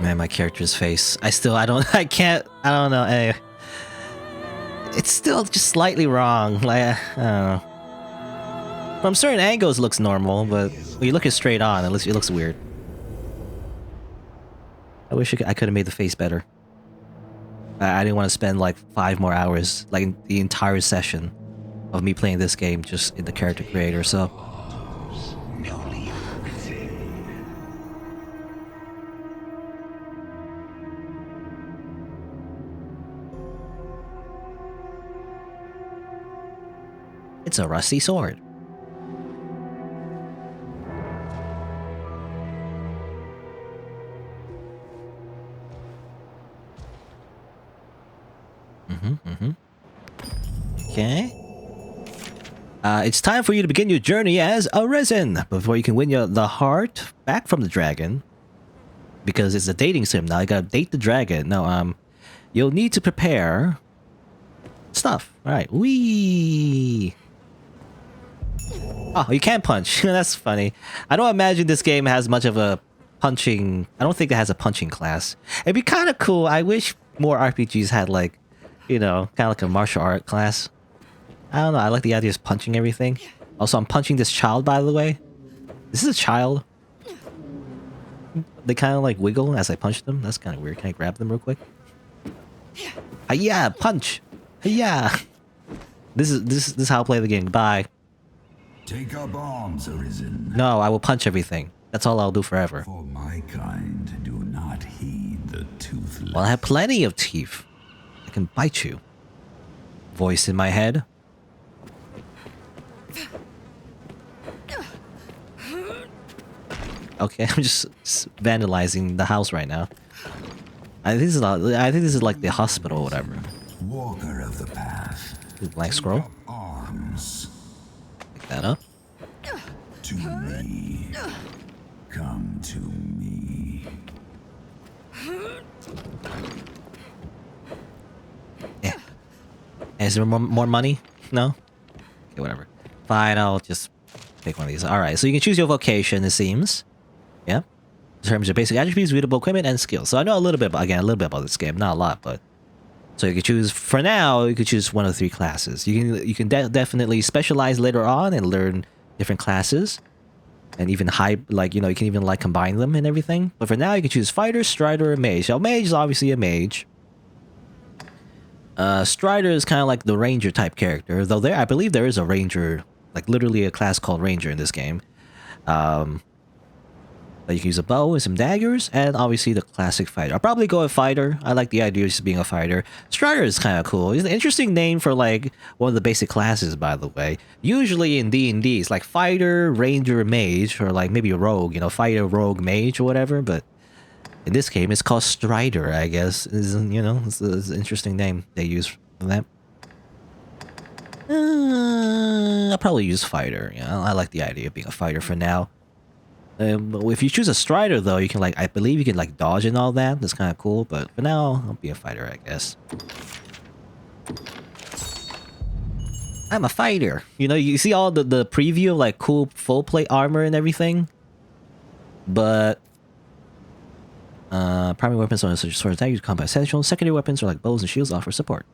Man, my character's face. I don't know. Hey, it's still just slightly wrong. Like, I don't know. From certain angles, it looks normal, but when you look it straight on, it looks weird. I wish I could have made the face better. I didn't want to spend like 5 more hours, like the entire session of me playing this game just in the character creator, so... It's a rusty sword. Okay. It's time for you to begin your journey as Arisen. Before you can win the heart back from the dragon, because it's a dating sim now, you gotta date the dragon. No, you'll need to prepare stuff. All right, wee. Oh, you can't punch. That's funny. I don't imagine this game has much of a punching... I don't think it has a punching class. It'd be kind of cool. I wish more RPGs had like, you know, kind of like a martial art class. I don't know. I like the idea of punching everything. Also, I'm punching this child, by the way. This is a child. They kind of like wiggle as I punch them. That's kind of weird. Can I grab them real quick? Yeah, punch. Yeah. This is how I play the game. Bye. Take up arms, Arisen. No, I will punch everything. That's all I'll do forever. For my kind, do not heed the toothless. Well, I have plenty of teeth. I can bite you. Voice in my head. Okay, I'm just vandalizing the house right now. I think this is like the hospital or whatever. Walker of the path. Blank scroll. Arms. Pick that up. To me. Come to me. Yeah. Is there more money? No? Okay, whatever. Fine, I'll just pick one of these. Alright, so you can choose your vocation, it seems. Yeah. In terms of basic attributes, readable equipment, and skills. So I know a little bit about this game. Not a lot, but... So you can choose, for now, you can choose one of the 3 classes. You can definitely specialize later on and learn different classes. And even like, you know, you can even like combine them and everything. But for now, you can choose fighter, strider, or mage. So mage is obviously a mage. Strider is kind of like the ranger type character. Though I believe there is a ranger, like literally a class called ranger in this game. You can use a bow and some daggers, and obviously the classic fighter. I'll probably go with fighter. I like the idea of just being a fighter. Strider is kind of cool. It's an interesting name for like one of the basic classes, by the way. Usually in D&D, it's like fighter, ranger, mage, or like maybe a rogue, you know, fighter, rogue, mage, or whatever. But in this game, it's called Strider, I guess. It's an interesting name they use for that. I'll probably use fighter. Yeah, I like the idea of being a fighter for now. If you choose a strider, though, you can like, I believe you can like dodge and all that. That's kind of cool. But for now, I'll be a fighter, I guess. I'm a fighter. You know, you see all the preview of like cool full plate armor and everything. But primary weapons such as swords, daggers, combat essentials. Secondary weapons are like bows and shields offer support.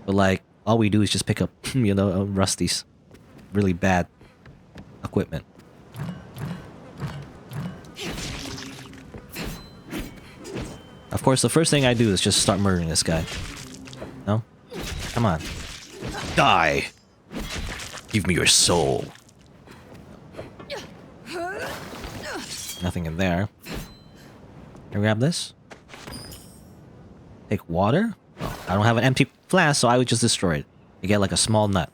But like, all we do is just pick up, you know, Rusty's really bad equipment. Of course, the first thing I do is just start murdering this guy. No? Come on. Die! Give me your soul. Nothing in there. Can I grab this? Take water? Oh, I don't have an empty flask, so I would just destroy it. You get like a small nut.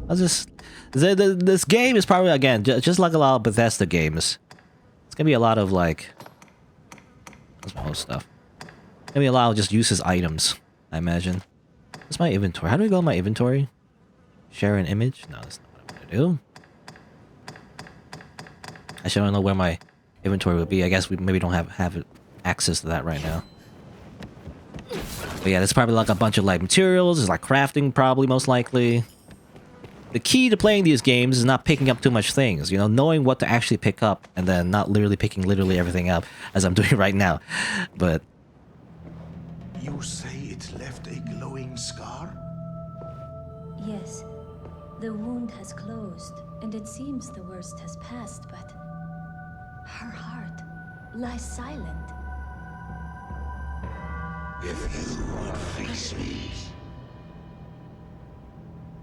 I'll just... This game is probably, again, just like a lot of Bethesda games. It's gonna be a lot of like... That's my whole stuff. Maybe a lot of just useless items, I imagine. What's my inventory? How do we go in my inventory? Share an image? No, that's not what I'm gonna do. Actually, I don't know where my inventory would be. I guess we maybe don't have access to that right now. But yeah, there's probably like a bunch of like materials. There's like crafting, probably, most likely. the key to playing these games is not picking up too much things, you know, knowing what to actually pick up and then not literally picking literally everything up as I'm doing right now. But You say it left a glowing scar? Yes. The wound has closed, and it seems the worst has passed, but her heart lies silent. If you would face me.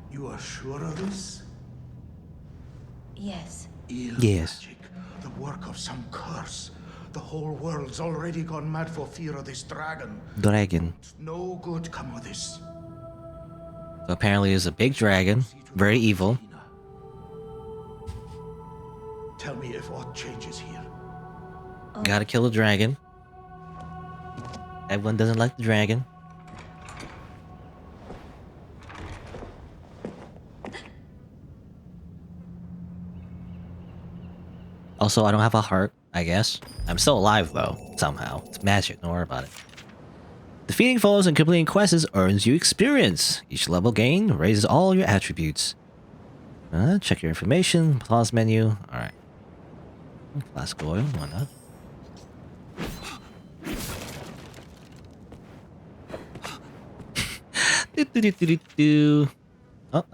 You are sure of this? Yes. Ill Yes. magic, the work of some curse. The whole world's already gone mad for fear of this dragon. dragon. No good come of this. So apparently it's a big dragon, very evil. Tell me if aught changes here. Gotta kill the dragon. Everyone doesn't like the dragon. Also, I don't have a heart, I guess. I'm still alive, though, somehow. It's magic, don't worry about it. Defeating foes and completing quests earns you experience. Each level gain raises all your attributes. Check your information, pause menu. Alright. Flask oil, why not?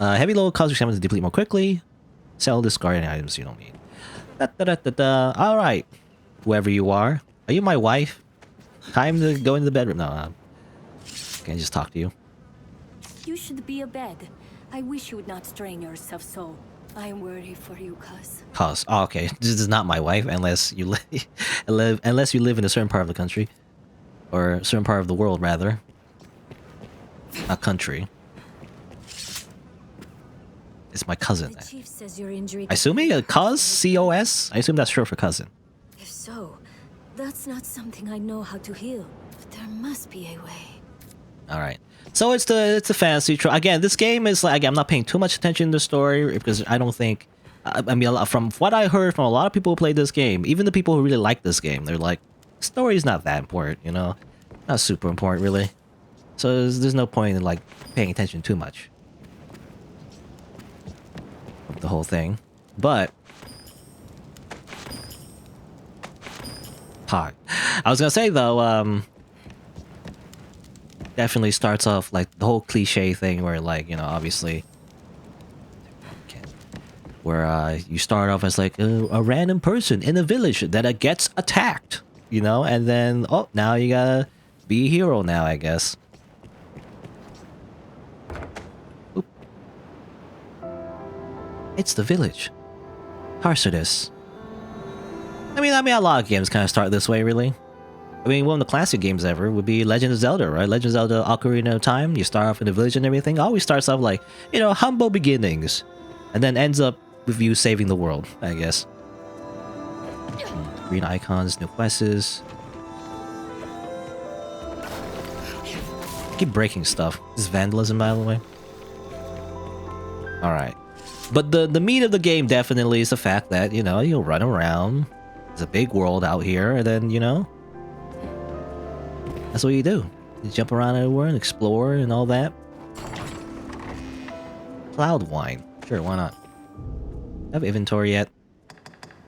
Heavy load causes your stamina to deplete more quickly. Sell discarding items you don't need. Alright. Whoever you are you my wife? Time to go into the bedroom. No, can I just talk to you? You should be abed. I wish you would not strain yourself so. I am worried for you, cuz. Oh, okay. This is not my wife unless you unless you live in a certain part of the country. Or a certain part of the world, rather. A country. It's my cousin. The chief says your injury. Assuming a cuz? C-O-S? I assume that's short for cousin. If so, that's not something I know how to heal. But there must be a way. Alright. So it's the fantasy again, this game is like, I'm not paying too much attention to the story because I don't think I mean, from what I heard from a lot of people who played this game, even the people who really like this game, they're like, story's not that important, you know? Not super important, really. So there's no point in, like, paying attention too much. The whole thing. But I was gonna say, though, definitely starts off, like, the whole cliche thing where, like, you know, obviously... Where you start off as, like, a random person in a village that gets attacked, you know? And then, oh, now you gotta be a hero now, I guess. Oop. It's the village. Tarsidus. I mean, a lot of games kind of start this way, really. I mean, one of the classic games ever would be Legend of Zelda, right? Legend of Zelda Ocarina of Time. You start off in the village and everything. Always starts off like, you know, humble beginnings. And then ends up with you saving the world, I guess. Green icons, new quests. Keep breaking stuff. This is vandalism, by the way. Alright. But the meat of the game definitely is the fact that, you know, you'll run around. There's a big world out here, and then, you know, that's what you do. You jump around everywhere and explore and all that. Cloud wine. Sure, why not? I have inventory yet?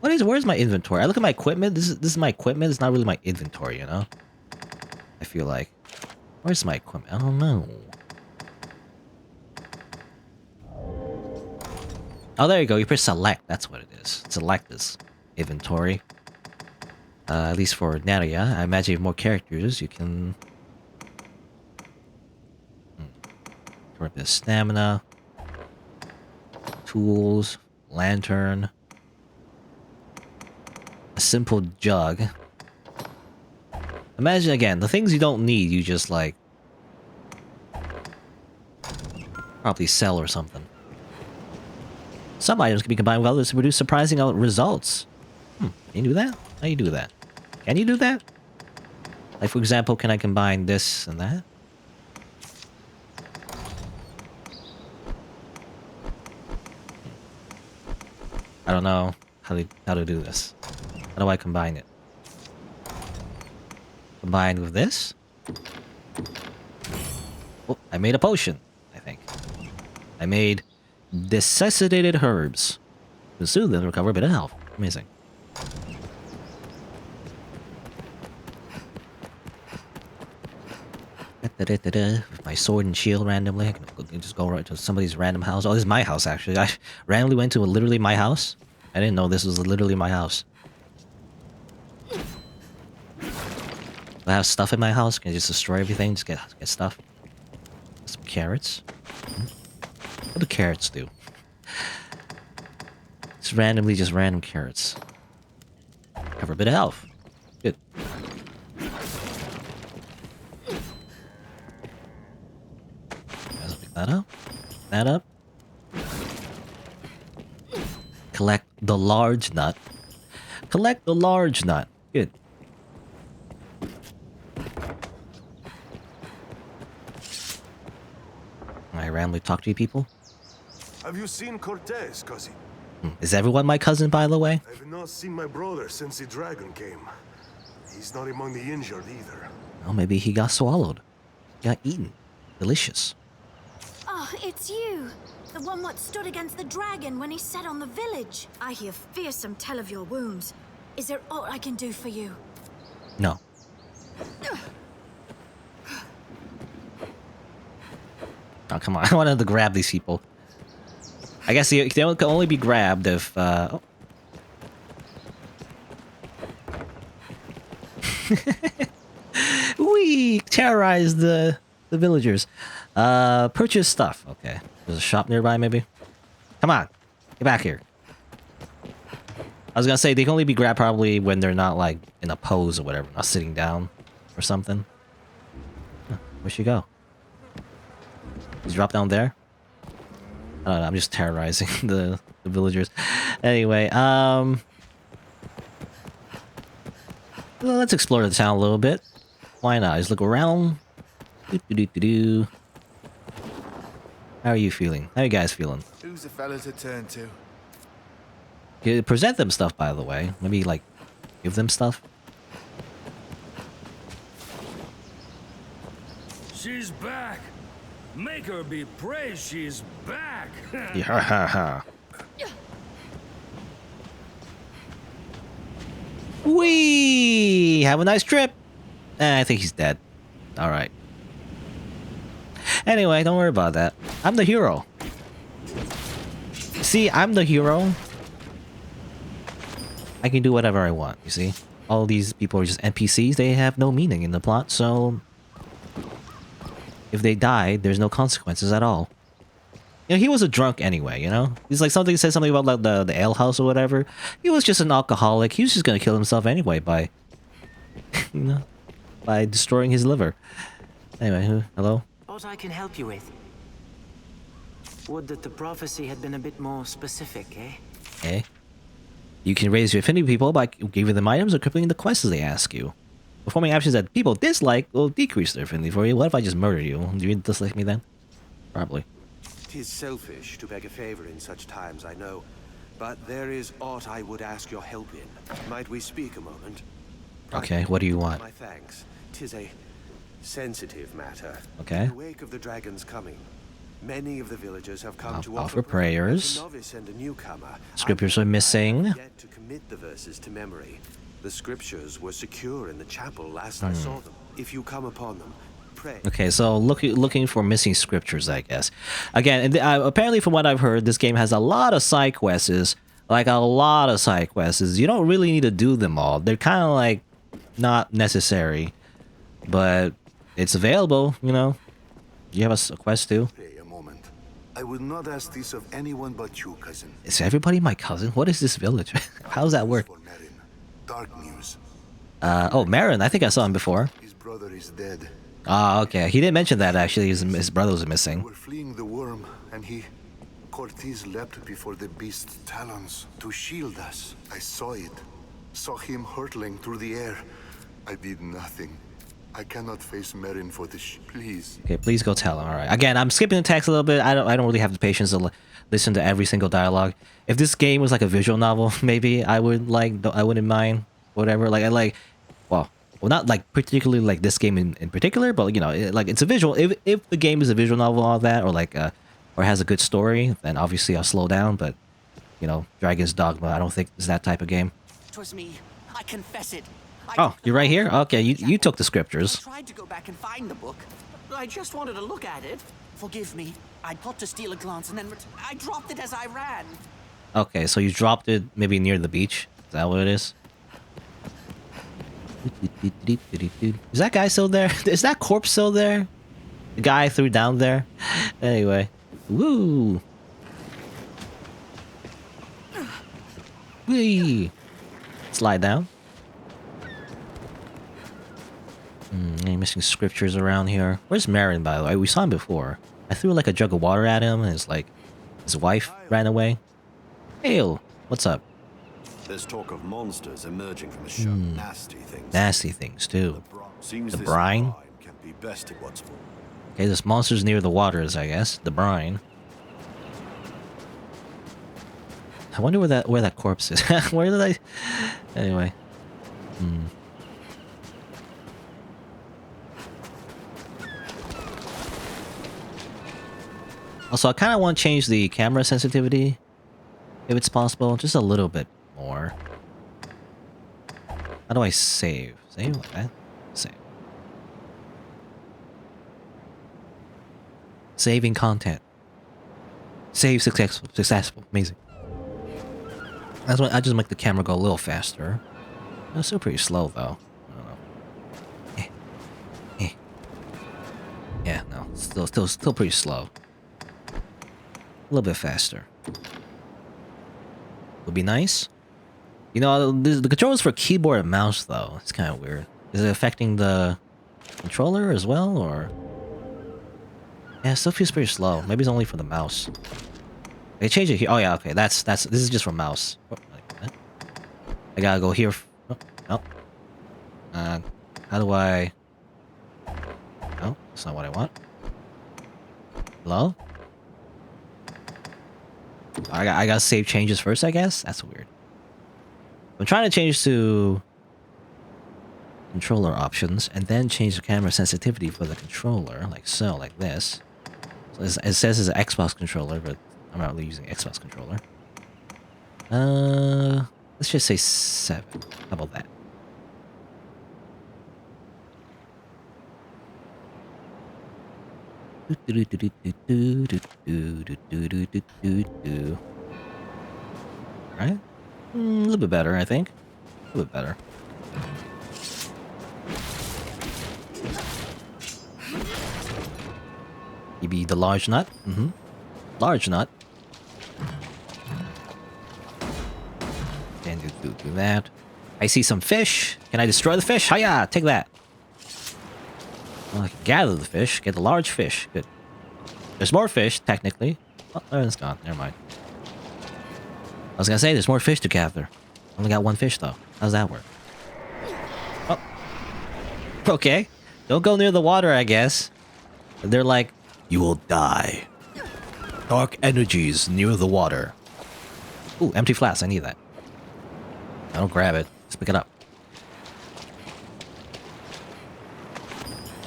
Where's my inventory? I look at my equipment. This is my equipment. It's not really my inventory, you know? I feel like. Where's my equipment? I don't know. Oh, there you go. You press select. That's what it is. Select this inventory. At least for Nadia. I imagine if more characters, you can... Correct this stamina. Tools. Lantern. A simple jug. Imagine again, the things you don't need, you just like... probably sell or something. Some items can be combined with others to produce surprising results. Can you do that? How do you do that? Can you do that? Like, for example, can I combine this and that? I don't know how to do this. How do I combine it? Combined with this? Oh, I made a potion, I think. I made Desiccated herbs. Soothe and recover a bit of health. Amazing. With my sword and shield randomly, I can just go right to somebody's random house. Oh, this is my house, actually. I randomly went to literally my house. I didn't know this was literally my house. I have stuff in my house. Can I just destroy everything? Just get stuff. Some carrots. What do carrots do? It's randomly just random carrots. Cover a bit of health. Good. Let's pick that up. That up. Collect the large nut. Collect the large nut. Good. I randomly talk to you people. Have you seen Cortez, cousin? Is everyone my cousin, by the way? I've not seen my brother since the dragon came. He's not among the injured either. Oh, maybe he got swallowed. Got eaten. Delicious. Oh, it's you. The one what stood against the dragon when he set on the village. I hear fearsome tell of your wounds. Is there aught I can do for you? No. Oh, come on. I wanted to grab these people. I guess they can only be grabbed if, oh. We terrorized the villagers. Purchase stuff. Okay. There's a shop nearby, maybe? Come on. Get back here. I was gonna say, they can only be grabbed probably when they're not, like, in a pose or whatever. Not sitting down or something. Huh, where'd she go? Did you drop down there? I don't know, I'm just terrorizing the villagers. Anyway, well, let's explore the town a little bit. Why not? Just look around. Doo-doo-doo-doo-doo. How are you feeling? How are you guys feeling? Who's the fella to turn to? You present them stuff, by the way. Maybe, like, give them stuff. She's back. Make her be praised. She's back. Yeah. Wee! Have a nice trip. I think he's dead. All right. Anyway, don't worry about that. I'm the hero. See, I'm the hero. I can do whatever I want, you see? All these people are just NPCs. They have no meaning in the plot, so... if they die, there's no consequences at all. You know, he was a drunk anyway, you know? He's like said something about like the ale house or whatever. He was just an alcoholic. He was just gonna kill himself anyway by... you know? By destroying his liver. Anyway, hello? What I can help you with? Would that the prophecy had been a bit more specific, eh? Eh? You can raise your affinity people by giving them items or completing the quests they ask you. Performing actions that people dislike will decrease their affinity for you. What if I just murder you? Do you dislike me then? Probably. 'Tis selfish to beg a favor in such times, I know. But there is aught I would ask your help in. Might we speak a moment? Okay, what do you want? My thanks. 'Tis a sensitive matter. Okay. In the wake of the dragon's coming, many of the villagers have come to offer prayers. A novice and a newcomer. Scriptures are missing. Yet to commit the verses to memory. The scriptures were secure in the chapel last I saw them. If you come upon them, pray. Okay, so looking for missing scriptures, I guess. Again, apparently from what I've heard, this game has a lot of side quests. Like, a lot of side quests. You don't really need to do them all. They're kind of, like, not necessary. But it's available, you know. You have a quest, too? Pray a moment. I would not ask this of anyone but you, cousin. Is everybody my cousin? What is this village? How does that work? Dark news. Oh, Marin. I think I saw him before. His brother is dead. Ah, okay. He didn't mention that, actually. His brother was missing. We're fleeing the worm, and Cortez leapt before the beast's talons to shield us. I saw it. Saw him hurtling through the air. I did nothing. I cannot face Marin for this. Please. Okay, please go tell him. All right. Again, I'm skipping the text a little bit. I don't really have the patience to listen to every single dialogue. If this game was like a visual novel, maybe I wouldn't mind. Whatever. Well, not like particularly like this game in particular, but you know, like it's a visual. If the game is a visual novel, all that, or like or has a good story, then obviously I'll slow down. But you know, Dragon's Dogma, I don't think is that type of game. 'Twas me. I confess it. Oh, you're right here? Okay, you took the scriptures. I tried to go back and find the book. I just wanted to look at it. Forgive me. I thought to steal a glance and then I dropped it as I ran. Okay, so you dropped it maybe near the beach. Is that what it is? Is that guy still there? Is that corpse still there? The guy I threw down there? Anyway. Woo! Whee! Slide down. Any missing scriptures around here? Where's Marin, by the way? We saw him before. I threw like a jug of water at him, and it's like his wife ran away. Hail! What's up? There's talk of monsters emerging from the ship. Nasty things. Nasty things too. Seems The this brine. can be bested once more. Okay, there's monsters near the waters, I guess. The brine. I wonder where that corpse is. Where did I? Anyway. Also, I kind of want to change the camera sensitivity, if it's possible, just a little bit more. How do I save? Save like that? Save. Saving content. Save successful. Successful. Amazing. That's why I just make the camera go a little faster. It's still pretty slow though. I don't know. Yeah, no, still pretty slow. A little bit faster. Would be nice. You know, the controls for keyboard and mouse though. It's kind of weird. Is it affecting the controller as well, or? Yeah, it still feels pretty slow. Maybe it's only for the mouse. They changed it here. Oh yeah, okay. This is just for mouse. Oh, like that. I gotta go here. Oh, no. How do I? No, that's not what I want. Hello? I gotta save changes first, I guess. That's weird. I'm trying to change to controller options and then change the camera sensitivity for the controller, like so, like this. So it says it's an Xbox controller, but I'm not really using Xbox controller. Let's just say 7. How about that? Right? A little bit better, I think. A little bit better. Maybe the large nut? Large nut. And do that. I see some fish. Can I destroy the fish? Hiya! Take that. Well, I can gather the fish. Get the large fish. Good. There's more fish, technically. Oh, it's gone. Never mind. I was gonna say, there's more fish to gather. Only got one fish, though. How's that work? Oh. Okay. Don't go near the water, I guess. They're like, you will die. Dark energies near the water. Ooh, empty flask. I need that. I don't grab it. Just pick it up.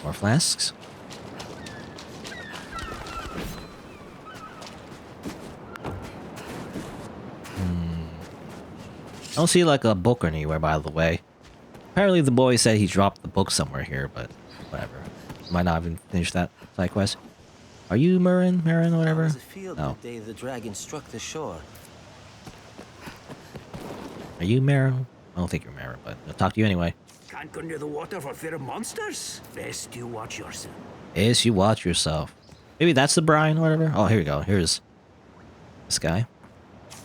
More flasks. I don't see like a book anywhere, by the way. Apparently the boy said he dropped the book somewhere here, but whatever. Might not even finish that side quest. Are you Marin, whatever? How does it feel No. the day the dragon struck the shore? Are you Marin? I don't think you're Marin, but I'll talk to you anyway. Can't go near the water for fear of monsters. Best you watch yourself. Yes, you watch yourself. Maybe that's the brine, whatever. Oh, here we go. Here's this guy.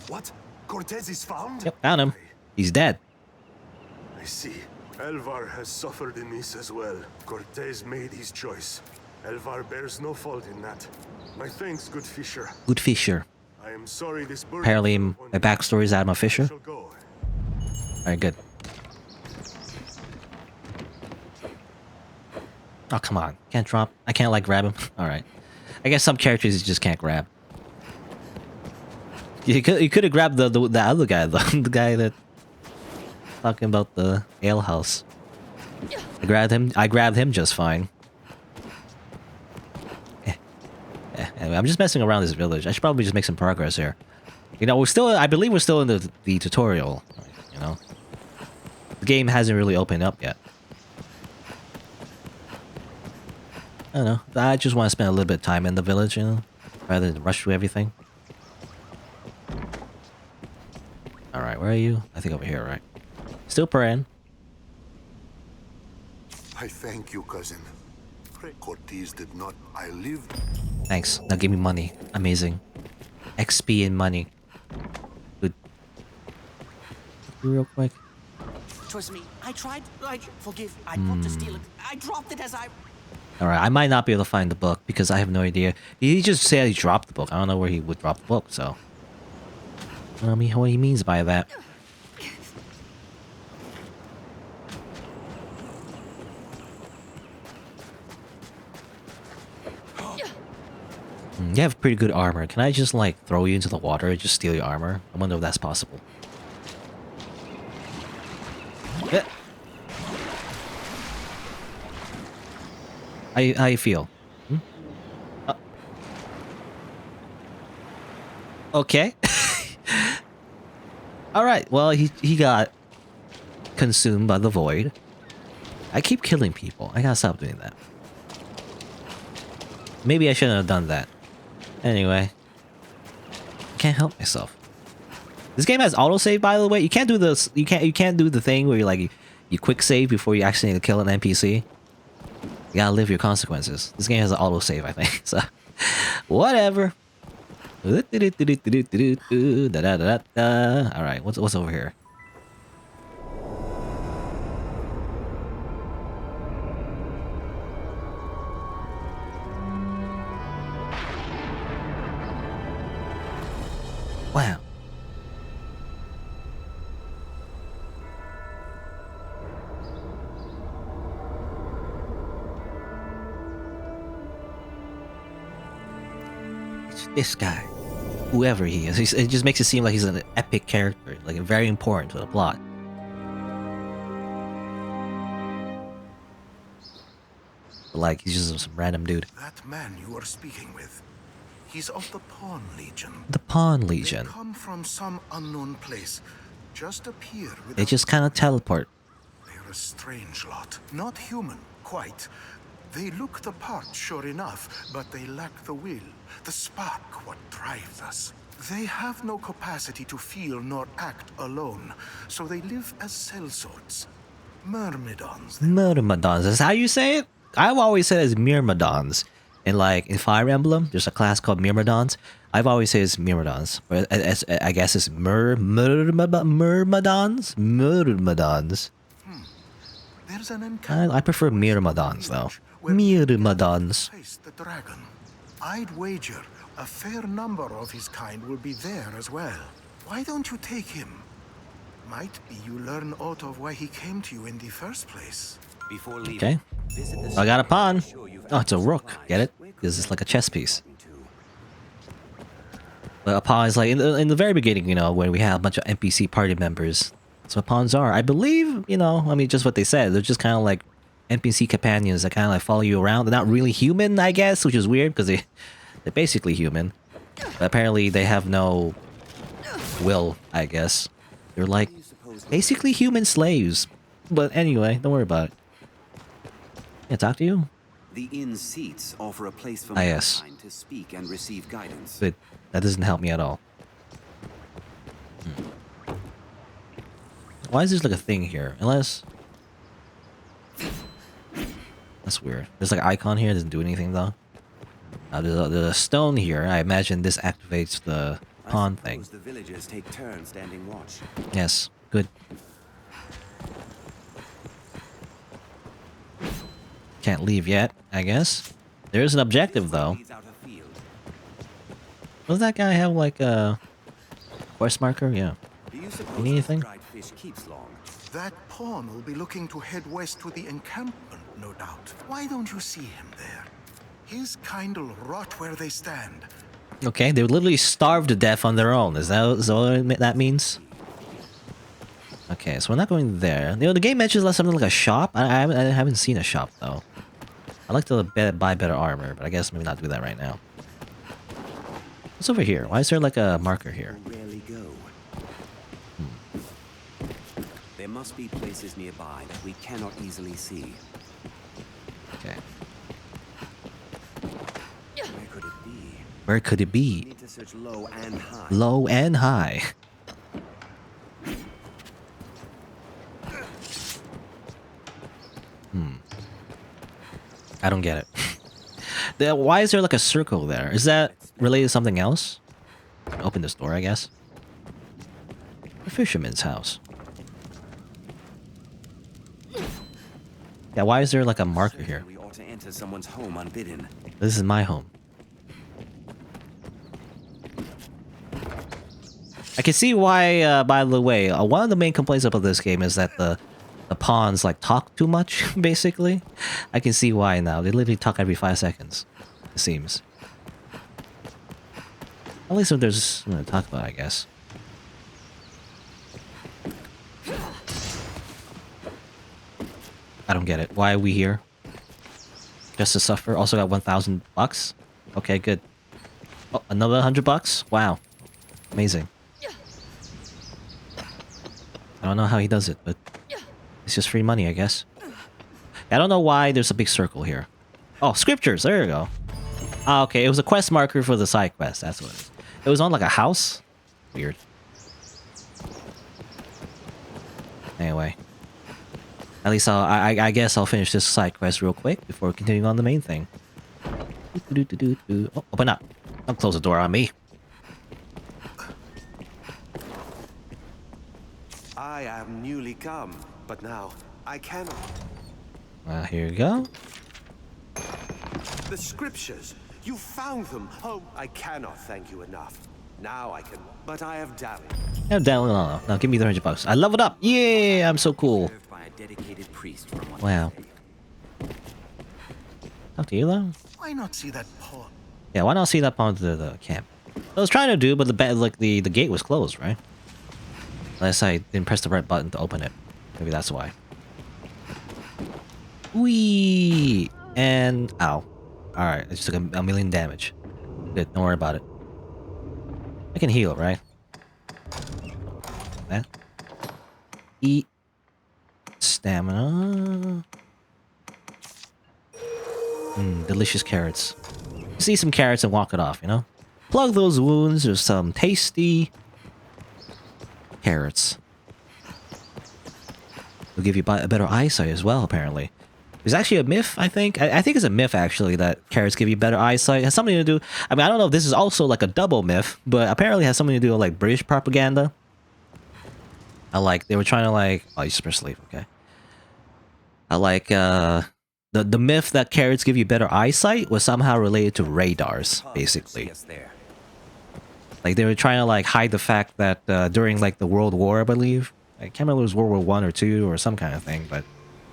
What? Cortez is found? Yep, found him. He's dead. I see. Elvar has suffered in this as well. Cortez made his choice. Elvar bears no fault in that. My thanks, good fisher. Good fisher. I am sorry this bird... Apparently my backstory is I'm a fisher. Alright, good. Oh, come on. Can't drop. I can't, like, grab him. Alright. I guess some characters you just can't grab. You could have grabbed the other guy, though. The guy that... Talking about the ale house. I grabbed him just fine. Anyway, I'm just messing around this village. I should probably just make some progress here. You know, we're still, I believe we're still in the tutorial, you know. The game hasn't really opened up yet. I don't know. I just want to spend a little bit of time in the village, you know, rather than rush through everything. Alright, where are you? I think over here, right? Still praying. I thank you, cousin. Cortez did not. I lived. Thanks. Now give me money. Amazing. XP and money. Good. Real quick. Trust me, I tried. Forgive. I thought to steal it. I dropped it as I. Alright, I might not be able to find the book because I have no idea. He just said he dropped the book. I don't know where he would drop the book, so. I don't know what he means by that. You have pretty good armor. Can I just like throw you into the water and just steal your armor? I wonder if that's possible. Yeah. How you feel? Hmm? Okay. Alright, well he got consumed by the void. I keep killing people. I gotta stop doing that. Maybe I shouldn't have done that. Anyway, I can't help myself. This game has autosave, by the way. You can't do this. You can't do the thing where you quick save before you accidentally kill an NPC. You gotta live your consequences. This game has an autosave, I think. So, whatever. All right, what's over here? Wow. It's this guy. Whoever he is. It just makes it seem like he's an epic character. Like, very important to the plot. But like, he's just some random dude. That man you are speaking with. He's of the Pawn Legion. The Pawn Legion. They come from some unknown place. Just appear without. They just kind of teleport. They're a strange lot. Not human, quite. They look the part, sure enough, but they lack the will, the spark, what drives us. They have no capacity to feel nor act alone, so they live as sellswords. Myrmidons. Myrmidons. Is that how you say it? I've always said it's Myrmidons. And like in Fire Emblem, there's a class called Myrmidons. I've always said it's Myrmidons. But I guess it's Myrmidons? Myrmidons. There's an I prefer Myrmidons though. Myrmidons. The dragon. I'd wager a fair number of his kind will be there as well. Why don't you take him? Might be you learn aught of why he came to you in the first place. Before leaving, Okay. I got a pawn. Oh, it's a rook. Get it? Because it's like a chess piece. But a pawn is like in the very beginning, you know, when we have a bunch of NPC party members. That's what pawns are. I believe, you know, I mean, just what they said. They're just kind of like NPC companions that kind of like follow you around. They're not really human, I guess, which is weird because they're basically human. But apparently they have no will, I guess. They're like basically human slaves. But anyway, don't worry about it. Can I talk to you? The inn seats offer a place for yes. mankind to speak and receive guidance. But that doesn't help me at all. Why is there like a thing here? Unless... That's weird. There's like an icon here. It doesn't do anything though. There's a stone here. I imagine this activates the pawn thing. The villagers take turns standing watch. Yes. Good. Can't leave yet, I guess. There's an objective though. Does that guy have like a quest marker? Yeah. You need anything? That pawn will be looking to head west to the encampment, no doubt. Why don't you see him there? His kind'll rot where they stand. Okay, they're literally starved to death on their own. Is that what that means? Okay, so we're not going there. You know, the game mentions something like a shop. I haven't seen a shop though. I'd like to buy better armor, but I guess maybe not do that right now. What's over here? Why is there like a marker here? Rarely go. There must be places nearby that we cannot easily see. Okay. Where could it be? Where could it be? We need to search low and high. Low and high. I don't get it. Why is there like a circle there? Is that related to something else? Open this door, I guess. A fisherman's house. Yeah, why is there like a marker here? We ought to enter someone's home unbidden. This is my home. I can see why, by the way, one of the main complaints about this game is that the pawns like talk too much, basically. I can see why now. They literally talk every 5 seconds, it seems. At least if there's something to talk about, I guess. I don't get it. Why are we here? Just to suffer? Also got 1,000 bucks? Okay, good. Oh, another 100 bucks? Wow. Amazing. I don't know how he does it, but it's just free money, I guess. I don't know why there's a big circle here. Oh, scriptures! There you go. Ah, okay, it was a quest marker for the side quest. That's what it is. It was on like a house? Weird. Anyway. At least I guess I'll finish this side quest real quick before continuing on the main thing. Oh, open up. Don't close the door on me. I am newly come, but now I cannot. Here you go. The scriptures! You found them! Oh, I cannot thank you enough. Now I can, but I have dallied. Yeah, down. No. Now give me the 100 bucks. I leveled up. Yeah, I'm so cool. By a dedicated priest from one Wow. Talk to you though. Why not see that paw? Yeah, why not see that pawn to the camp? I was trying to do, but the gate was closed, right? Unless I didn't press the right button to open it. Maybe that's why. Whee! And ow. Alright, I just took a million damage. Good, don't worry about it. I can heal, right? That. Eat. Stamina. Delicious carrots. See some carrots and walk it off, you know? Plug those wounds with some tasty carrots. Will give you a better eyesight as well, apparently. There's actually a myth, I think. I think it's a myth, actually, that carrots give you better eyesight. It has something to do... I mean, I don't know if this is also like a double myth, but apparently it has something to do with like British propaganda. They were trying to like... Oh, you just press sleep, okay. The myth that carrots give you better eyesight was somehow related to radars, basically. Like, they were trying to like hide the fact that during like the World War, I believe. I can't remember if it was World War I or II or some kind of thing, but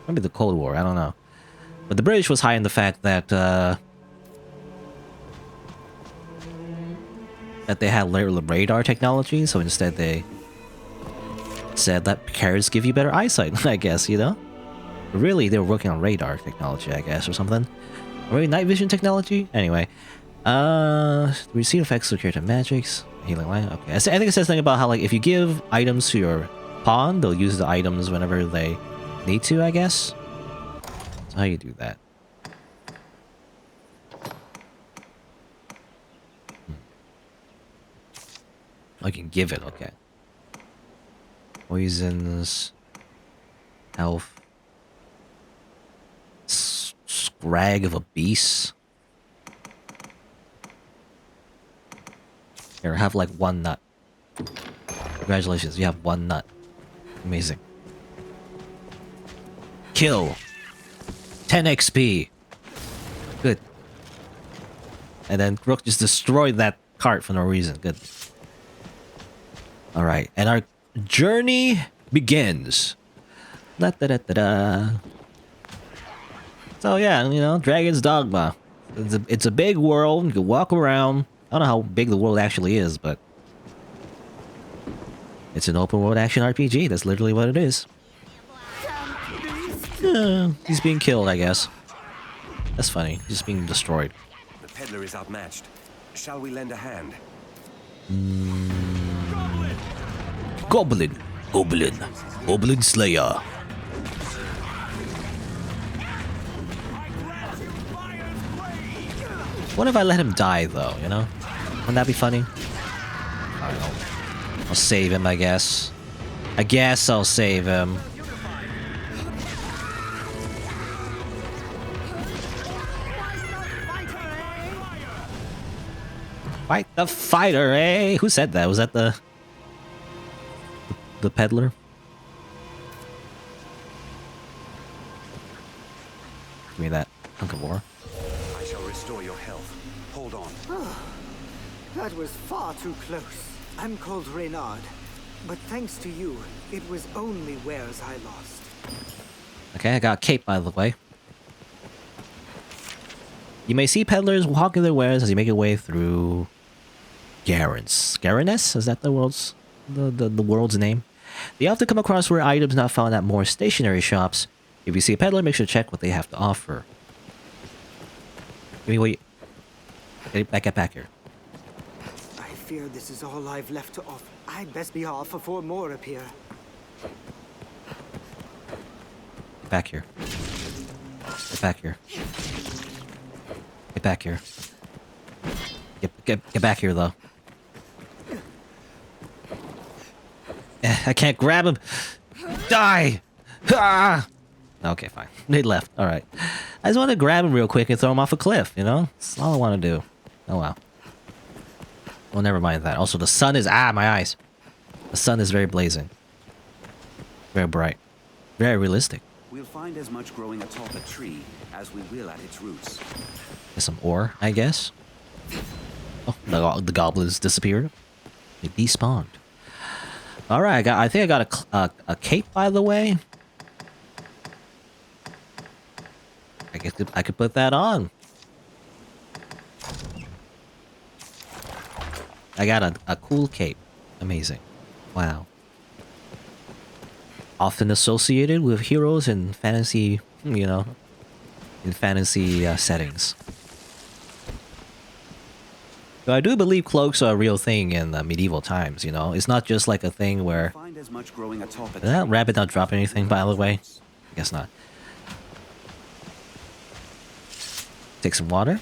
maybe the Cold War, I don't know. But the British was hiding the fact that they had radar technology, so instead they said that carrots give you better eyesight, I guess, you know? But really, they were working on radar technology, I guess, or something. Or maybe night vision technology? Anyway. Receive effects of curative magics. Healing light. Okay. I think it says something about how, like, if you give items to your pawn, they'll use the items whenever they need to, I guess. That's how you do that. I can give it, okay. Poisons. Health. Scrag of a beast. Here, have like 1 nut. Congratulations, you have 1 nut. Amazing. Kill. 10 XP. Good. And then Rook just destroyed that cart for no reason. Good. Alright, and our journey begins. Da da da da da. So yeah, you know, Dragon's Dogma. It's a big world. You can walk around. I don't know how big the world actually is, but it's an open world action RPG. That's literally what it is. He's being killed, I guess. That's funny. He's being destroyed. The peddler is outmatched. Shall we lend a hand? Goblin. Goblin. Goblin Slayer. What if I let him die, though, you know? Wouldn't that be funny? I don't know. I'll save him, I guess. I guess I'll save him. Fight the fighter, eh? Who said that? Was that the peddler? Give me that hunk of ore. I shall restore your health. Hold on. That was far too close. I'm called Reynard, but thanks to you, it was only wares I lost. Okay, I got a cape, by the way. You may see peddlers hawking their wares as you make your way through Garens. Gareness? Is that the world's the world's name? They often come across rare items not found at more stationary shops. If you see a peddler, make sure to check what they have to offer. Give me what you... Get back here. I fear this is all I've left to offer. I'd best be off before more appear. Get back here. Get back here. Get back here. Get back here, though. I can't grab him. Die! Ah! Okay, fine. They left. All right. I just want to grab him real quick and throw him off a cliff, you know? That's all I want to do. Oh, wow. Well, never mind that. Also, the sun is... Ah, my eyes. The sun is very blazing. Very bright. Very realistic. We'll find as much growing atop a tree as we will at its roots. Get some ore, I guess. Oh, the goblins disappeared. They despawned. All right, I think I got a cape, by the way. I guess I could put that on. I got a cool cape. Amazing. Wow. Often associated with heroes in fantasy, you know, in fantasy settings. So I do believe cloaks are a real thing in medieval times, you know? It's not just like a thing where... Did that rabbit not drop anything, by the way? I guess not. Take some water.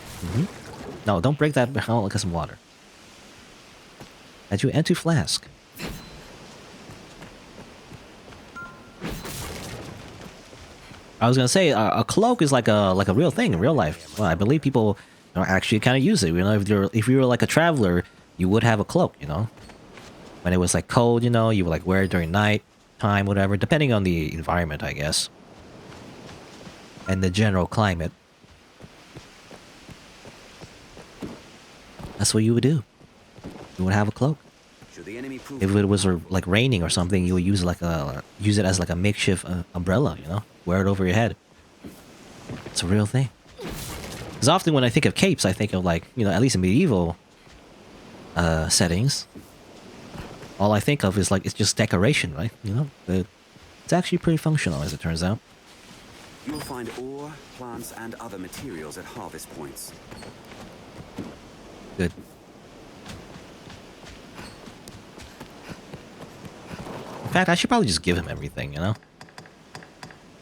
No, don't break that. I want to get some water. Add you empty flask. I was gonna say a cloak is like a real thing in real life. Well, I believe people actually kind of use it. You know, if you were like a traveler, you would have a cloak. You know, when it was like cold, you know, you would like wear it during night time, whatever, depending on the environment, I guess, and the general climate. That's what you would do. You would have a cloak. If it was like raining or something, you would use it as like a makeshift umbrella. You know, wear it over your head. It's a real thing. Because often when I think of capes, I think of like, you know, at least in medieval settings, all I think of is like it's just decoration, right? You know, but it's actually pretty functional as it turns out. You'll find ore, plants, and other materials at harvest points. Good. In fact, I should probably just give him everything, you know?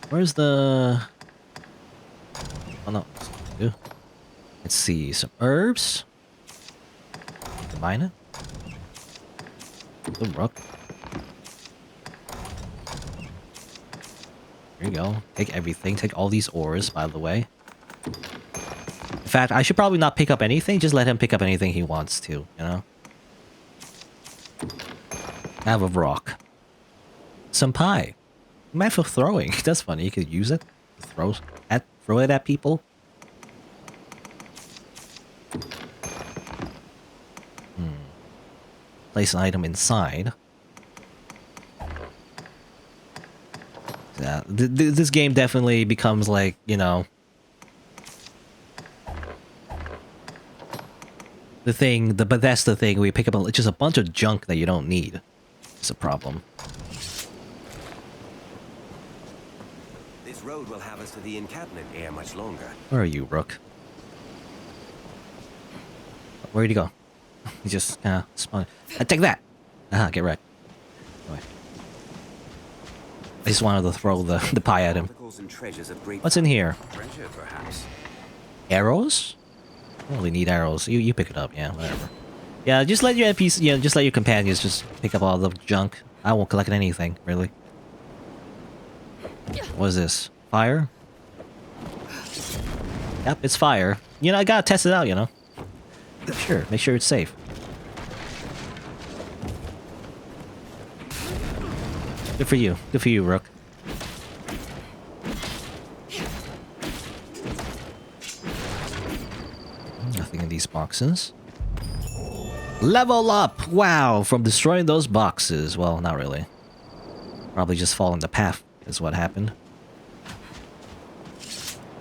Where's the... Oh, no. Let's see. Some herbs. Combine it. The rook. Here you go. Take everything. Take all these ores, by the way. In fact, I should probably not pick up anything. Just let him pick up anything he wants to, you know? I have a rock. Some pie. Meant for throwing. That's funny. You could use it. Throw it at people. Place an item inside. Yeah, this game definitely becomes like, you know, the thing, the Bethesda thing where you pick up just a bunch of junk that you don't need. It's a problem. This road will have us to the encampment ere much longer. Where are you, Rook? Where'd you go? He just kind of spun. Take that! Get wrecked. Anyway. I just wanted to throw the pie at him. What's in here? Treasure, perhaps. Arrows? I don't really need arrows. You pick it up, yeah, whatever. Yeah, just let your NPC, just let your companions just pick up all the junk. I won't collect anything, really. What is this? Fire? Yep, it's fire. I gotta test it out, Sure, make sure it's safe. Good for you. Good for you, Rook. Nothing in these boxes. Level up! Wow, from destroying those boxes. Well, not really. Probably just following the path is what happened.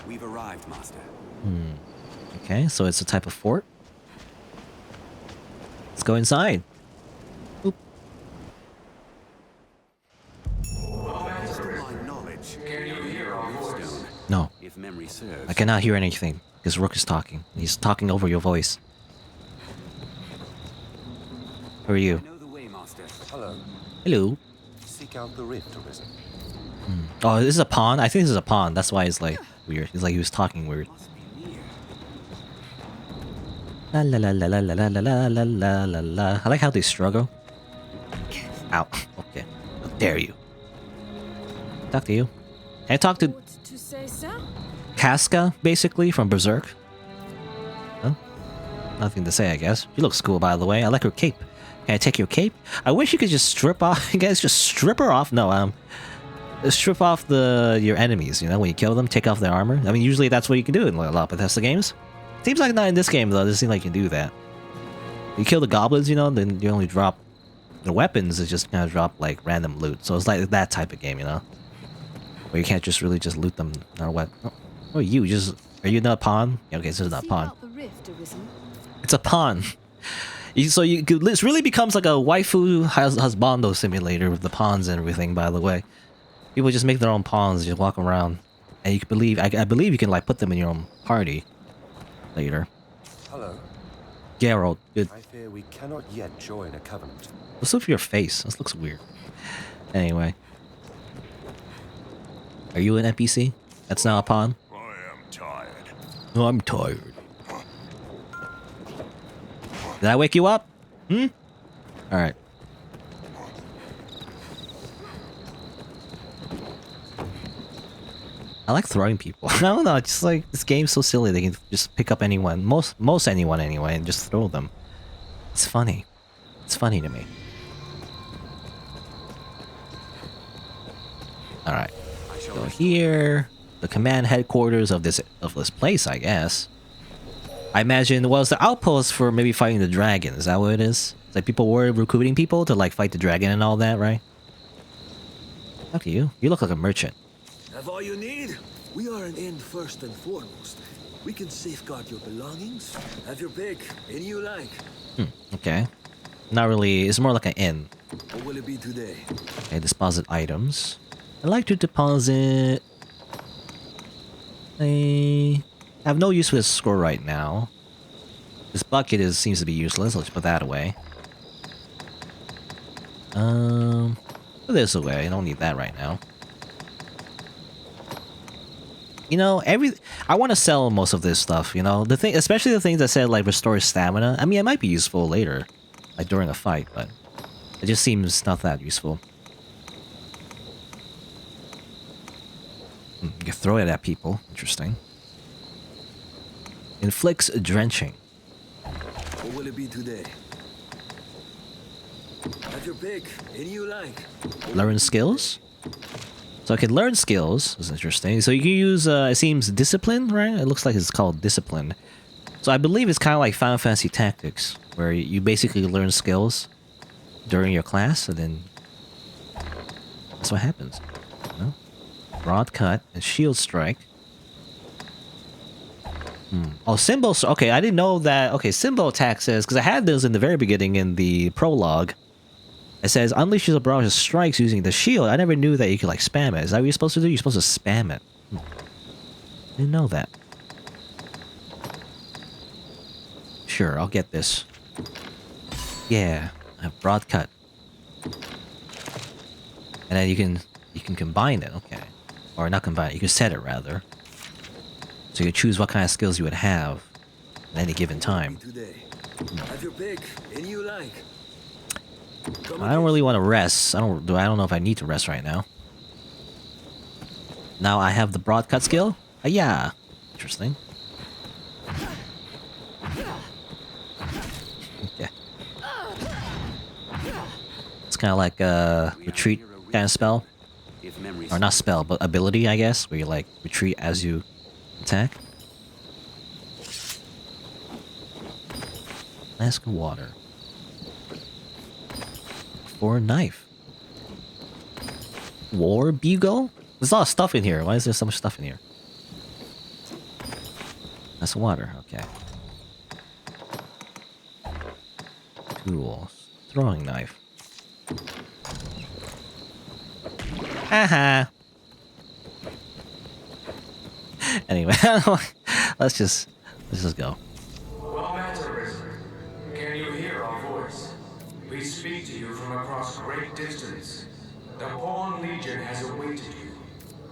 We've arrived, Master. Okay, so it's a type of fort. Let's go inside. Oop. No. If memory serves. I cannot hear anything because Rook is talking. He's talking over your voice. Who are you? I know the way, Master. Hello. Hello. Seek out the rift, Arisen. Oh, this is a pawn? I think this is a pawn. That's why it's like weird. It's like he was talking weird. La la la la la la la la la la la la. I like how they struggle. Ow. Okay. How dare you? Talk to you. Can I talk to Casca, basically, from Berserk? Huh? Nothing to say, I guess. She looks cool, by the way. I like her cape. Can I take your cape? I wish you could just strip off. You guys just strip her off. No, strip off your enemies. When you kill them, take off their armor. I mean, usually that's what you can do in a lot of Bethesda games. Seems like not in this game though. It doesn't seem like you can do that. You kill the goblins, then you only drop the weapons. It just kind of drop like random loot. So it's like that type of game, where you can't just really just loot them. Or what? Oh, you just are you not a pawn? Yeah, okay, this is not a pawn. It's a pawn. This really becomes like a waifu husbando simulator with the pawns and everything. By the way, people just make their own pawns, just walk around, and you can believe. I believe you can like put them in your own party later. Hello. Geralt, good. I fear we cannot yet join a covenant. What's up with your face? This looks weird. Anyway. Are you an NPC? That's now a pawn? I am tired. Oh, I'm tired. Did I wake you up? Alright. I like throwing people. I don't know, it's just like this game's so silly they can just pick up anyone. Most anyone anyway, and just throw them. It's funny. It's funny to me. Alright. Go here. The command headquarters of this place, I guess. I imagine it's the outpost for maybe fighting the dragon. Is that what it is? It's like people were recruiting people to like fight the dragon and all that, right? Look at you. You look like a merchant. Have all you need? We are an inn first and foremost. We can safeguard your belongings. Have your pick. Any you like. Okay. Not really. It's more like an inn. What will it be today? Okay, deposit items. I like to deposit. I have no use for this score right now. This bucket seems to be useless. Let's put that away. Put this away. I don't need that right now. I want to sell most of this stuff. Especially the things that said like restore stamina. I mean, it might be useful later, like during a fight, but it just seems not that useful. You can throw it at people. Interesting. Inflicts drenching. What will it be today? Have your pick. Any you like. Learn skills. So I can learn skills. That's interesting. So you can use, it seems, discipline, right? It looks like it's called discipline. So I believe it's kind of like Final Fantasy Tactics, where you basically learn skills during your class, and then that's what happens. Broad cut and shield strike. Oh, symbols. Okay, I didn't know that. Okay, symbol attack says, because I had those in the very beginning in the prologue. It says unleashes a barrage of strikes using the shield. I never knew that you could like spam it. Is that what you're supposed to do? You're supposed to spam it. Didn't know that. Sure, I'll get this. Yeah, a broad cut. And then you can combine it, okay. Or not combine it, you can set it rather. So you can choose what kind of skills you would have at any given time. Have your pick. Any you like. I don't really want to rest. I don't know if I need to rest right now. Now I have the broad cut skill? Yeah. Interesting. Okay. It's kind of like a retreat kind of spell. Or not spell, but ability, I guess, where you like retreat as you attack. Flask of water. For a knife. War bugle? There's a lot of stuff in here. Why is there so much stuff in here? That's water, okay. Cool. Throwing knife. Haha. Anyway, let's just go. Well met, Arisen. Can you hear our voice? We speak to you from across great distance. The Pawn Legion has awaited you.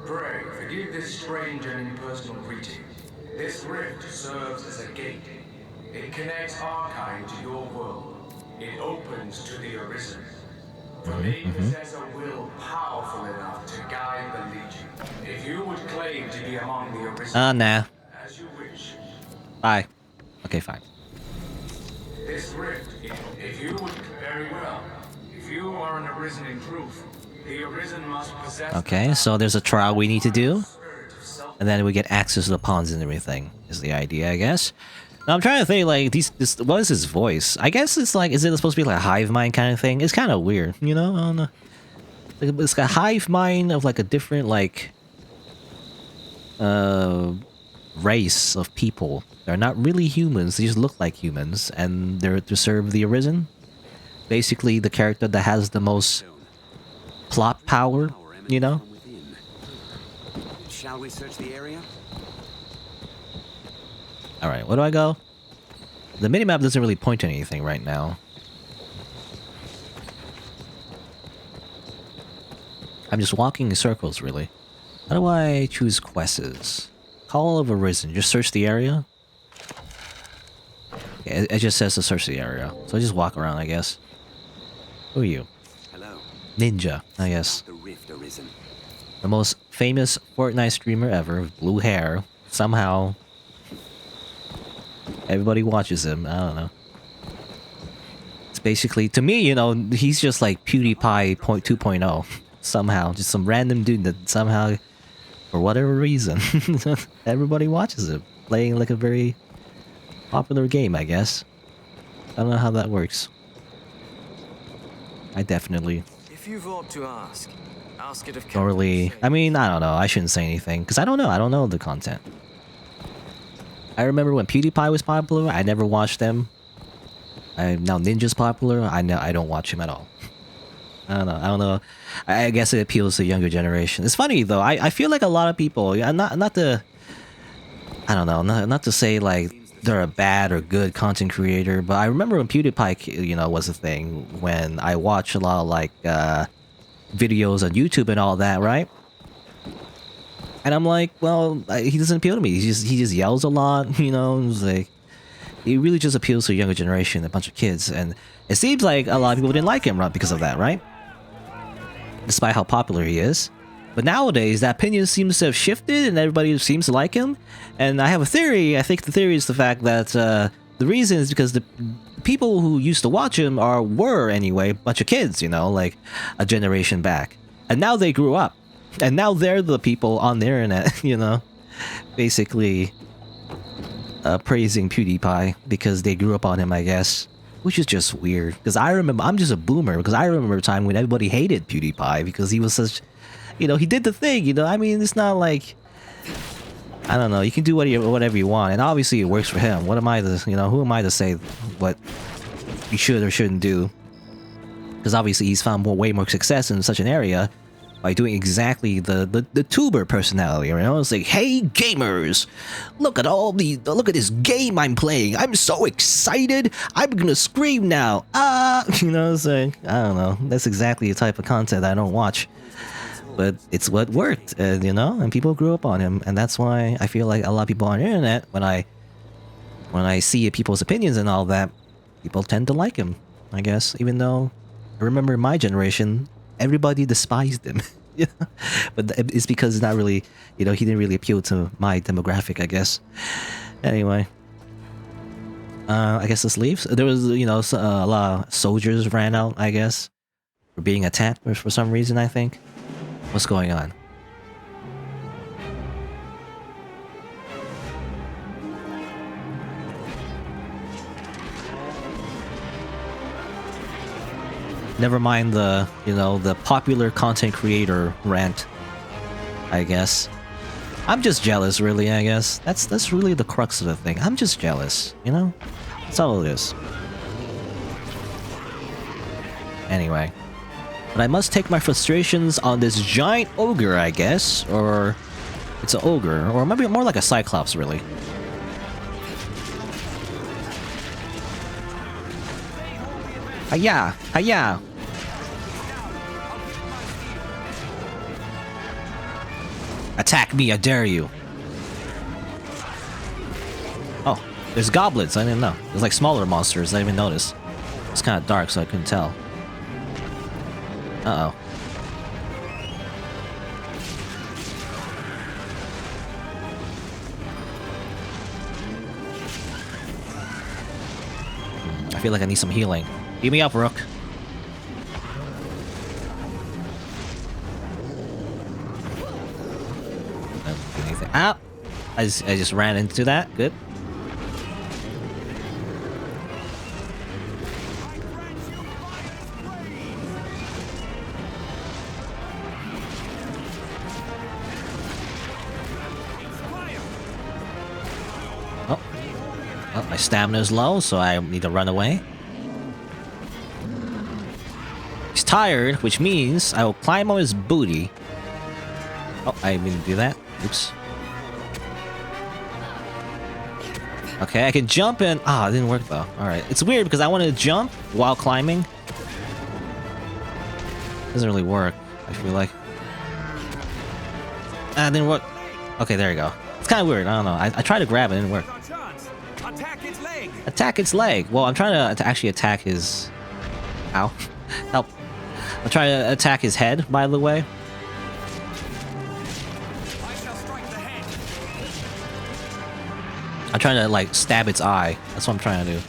Pray, forgive this strange and impersonal greeting. This rift serves as a gate. It connects our kind to your world. It opens to the Arisen. For they possess a will powerful enough to guide the Legion. If you would claim to be among the Arisen, Nah. as you wish. Bye. Okay, fine. This rift, if you would, very well. If you are an Arisen in truth, the Arisen must possess. Okay, so there's a trial we need to do. And then we get access to the pawns and everything, is the idea, I guess. Now I'm trying to think, like, what is his voice? I guess it's like, is it supposed to be like a hive mind kind of thing? It's kind of weird, you know? I don't know. Like, it's a hive mind of like a different, like, race of people. They're not really humans, they just look like humans, and they're to serve the Arisen. Basically, the character that has the most plot power, you know? Shall we search the area? Alright, where do I go? The minimap doesn't really point to anything right now. I'm just walking in circles, really. How do I choose quests? Call of Arisen. Just search the area? Okay, it just says to search the area. So I just walk around, I guess. Who are you? Hello. Ninja, I guess. The Rift Arisen. The most famous Fortnite streamer ever, with blue hair. Somehow everybody watches him. I don't know. It's basically, to me, you know, he's just like PewDiePie 2.0. Somehow, just some random dude that somehow, for whatever reason, everybody watches him. Playing like a very popular game, I guess. I don't know how that works. I definitely If you've ought to ask it of don't really... I mean, I don't know. I shouldn't say anything, because I don't know. I don't know the content. I remember when PewDiePie was popular, I never watched them. Now Ninja's popular, I don't watch him at all. I don't know. I guess it appeals to the younger generation. It's funny though. I feel like a lot of people, not to, I don't know, not to say like they're a bad or good content creator, but I remember when PewDiePie, you know, was a thing, when I watched a lot of like videos on YouTube and all that, right? And I'm like, well, he doesn't appeal to me. He just yells a lot, you know. It's like, he really just appeals to a younger generation, a bunch of kids, and it seems like a lot of people didn't like him, right, because of that, right? Despite how popular he is. But nowadays, that opinion seems to have shifted, and everybody seems to like him. And I have a theory. I think the theory is the fact that the reason is because the people who used to watch him were anyway a bunch of kids, you know, like a generation back, and now they grew up. And now they're the people on the internet, you know, basically praising PewDiePie because they grew up on him, I guess. Which is just weird. Because I remember, I'm just a boomer, because I remember a time when everybody hated PewDiePie because he was such, you know, he did the thing, you know. I mean, it's not like, I don't know, you can do whatever you want. And obviously it works for him. What am I to, you know, who am I to say what you should or shouldn't do? Because obviously he's found way more success in such an area. by doing exactly the tuber personality, you know? It's like, hey gamers, look at this game I'm playing. I'm so excited. I'm gonna scream now. You know, it's like, I don't know. That's exactly the type of content I don't watch. But it's what worked, you know, and people grew up on him, and that's why I feel like a lot of people on the internet, when I see people's opinions and all that, people tend to like him, I guess, even though I remember in my generation, everybody despised him. Yeah, but it's because it's not really, you know, he didn't really appeal to my demographic, I guess. Anyway, I guess let's leave. There was, you know, a lot of soldiers ran out, I guess, for being attacked for some reason, I think. What's going on? Never mind the, you know, the popular content creator rant, I guess. I'm just jealous, really, I guess. That's really the crux of the thing. I'm just jealous, you know? That's all it is. Anyway. But I must take my frustrations on this giant ogre, I guess. Or it's an ogre. Or maybe more like a cyclops, really. Hiya! Hiya! Attack me, I dare you! Oh, there's goblins, I didn't know. There's like smaller monsters, I didn't even notice. It's kind of dark, so I couldn't tell. Uh-oh. I feel like I need some healing. Beat me up, Rook. Anything? Ah! I just ran into that. Good. Oh, my stamina's low, so I need to run away. He's tired, which means I will climb on his booty. Oh, I didn't mean to do that. Oops. Okay, I can jump in. Ah, it didn't work though. Alright. It's weird because I want to jump while climbing. Doesn't really work, I feel like. Ah, it didn't work. Okay, there you go. It's kind of weird. I don't know. I tried to grab it, it didn't work. Attack its leg. Attack its leg. Well, I'm trying to actually attack his... Ow. Help. I'm trying to attack his head, by the way. I'm trying to, like, stab its eye. That's what I'm trying to do.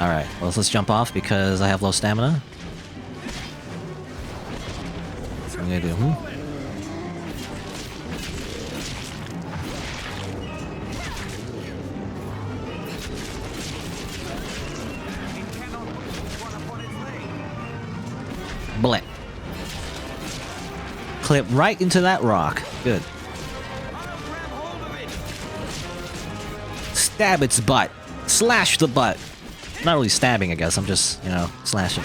Alright, well, let's jump off because I have low stamina. What am I gonna do? Bleh. Clip right into that rock. Good. Stab its butt. Slash the butt. Not really stabbing, I guess. I'm just, you know, slashing.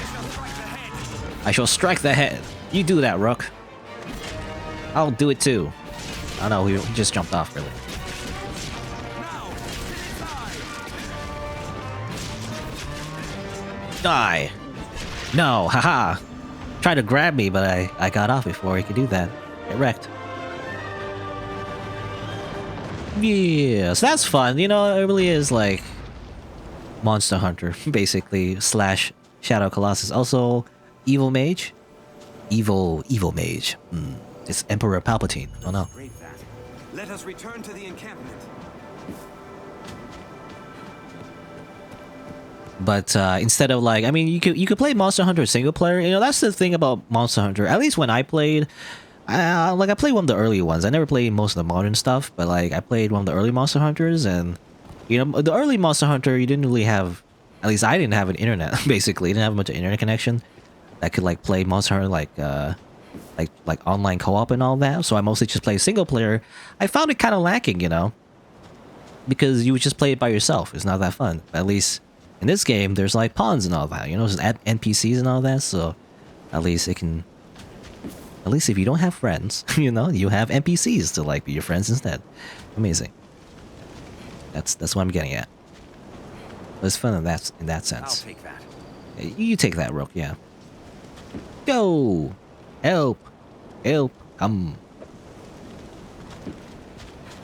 I shall strike the head. You do that, Rook. I'll do it too. Oh no, he just jumped off, really. Die. No, haha. Tried to grab me, but I got off before he could do that. Get wrecked. Yeah, so that's fun. You know, it really is like Monster Hunter, basically, slash Shadow Colossus. Also, Evil Mage. Evil Mage. It's Emperor Palpatine. Oh no. Let us return to the encampment. But instead of like, I mean, you could play Monster Hunter single player. You know, that's the thing about Monster Hunter. At least when I played, I played one of the early ones. I never played most of the modern stuff, but like I played one of the early Monster Hunters, and you know, the early Monster Hunter, you didn't really have, at least I didn't have an internet. Basically, you didn't have much of internet connection that could like play Monster Hunter like online co-op and all that. So I mostly just played single player. I found it kind of lacking, you know, because you would just play it by yourself. It's not that fun. At least In this game, there's like pawns and all that, you know, there's NPCs and all that, so at least it can... At least if you don't have friends, you know, you have NPCs to like be your friends instead. Amazing. That's what I'm getting at. It's fun in that sense. I'll take that. You take that, Rook, yeah. Go! Help! Help! Come!